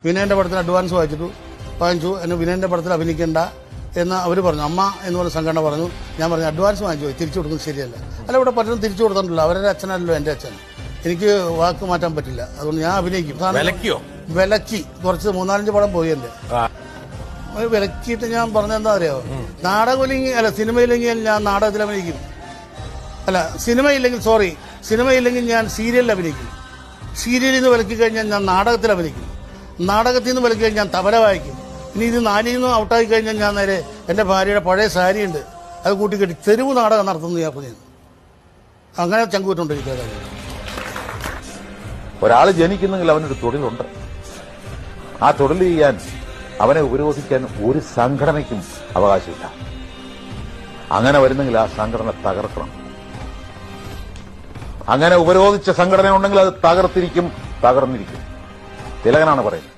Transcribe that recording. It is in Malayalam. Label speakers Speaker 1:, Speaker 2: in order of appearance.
Speaker 1: വിനയന്റെ പടത്തിന് അഡ്വാൻസ് വാങ്ങിച്ചു എന്നെ വിനയന്റെ പടത്തിൽ അഭിനയിക്കേണ്ട എന്ന് അവർ പറഞ്ഞു. അമ്മ എന്ന് പറഞ്ഞ സംഘടന പറഞ്ഞു. ഞാൻ പറഞ്ഞു അഡ്വാൻസ് വാങ്ങിച്ചു പോയി, തിരിച്ചു കൊടുക്കുന്നത് ശരിയല്ല. അല്ല, ഇവിടെ പലരും തിരിച്ചു കൊടുത്തിട്ടുണ്ടല്ലോ. അവരുടെ അച്ഛനല്ലോ എൻ്റെ അച്ഛൻ. എനിക്ക് വാക്ക് മാറ്റാൻ പറ്റില്ല. അതുകൊണ്ട് ഞാൻ അഭിനയിക്കും. വിലക്കി കുറച്ച് 3-4 പടം പോയി എൻ്റെ വിലക്കിയിട്ട് ഞാൻ പറഞ്ഞെന്താ അറിയാമോ, നാടകമില്ലെങ്കിൽ അല്ല സിനിമയില്ലെങ്കിൽ ഞാൻ നാടകത്തിൽ അഭിനയിക്കും. അല്ല സിനിമയില്ലെങ്കിൽ ഞാൻ സീരിയലിൽ അഭിനയിക്കും. സീരിയലിൽ നിന്ന് വിലക്കി കഴിഞ്ഞാൽ ഞാൻ നാടകത്തിൽ അഭിനയിക്കും. നാടകത്തിൽ നിന്ന് വിലക്കി കഴിഞ്ഞാൽ ഞാൻ തബല വായിക്കും. ഇനി ഇത് 4 നിന്ന് ഔട്ടായി കഴിഞ്ഞാൽ ഞാൻ നേരെ എൻ്റെ ഭാര്യയുടെ പഴയ സാരിയുണ്ട്, അത് കൂട്ടിക്കെട്ടി തെരുവ് നാടകം നടത്തുന്നു ഞാൻ പറഞ്ഞു. അങ്ങനെ ചങ്കൂറ്റുകൊണ്ടിരിക്കുക.
Speaker 2: ഒരാൾ ജനിക്കുന്നെങ്കിൽ അവനൊരു തൊഴിലുണ്ട്. ആ തൊഴിൽ ചെയ്യാൻ അവനെ ഉപരോധിക്കാൻ ഒരു സംഘടനയ്ക്കും അവകാശമില്ല. അങ്ങനെ വരുന്നെങ്കിൽ ആ സംഘടന തകർക്കണം. അങ്ങനെ ഉപരോധിച്ച സംഘടന ഉണ്ടെങ്കിൽ അത് തകർന്നിരിക്കും. തിലകനാണ് പറയുന്നത്.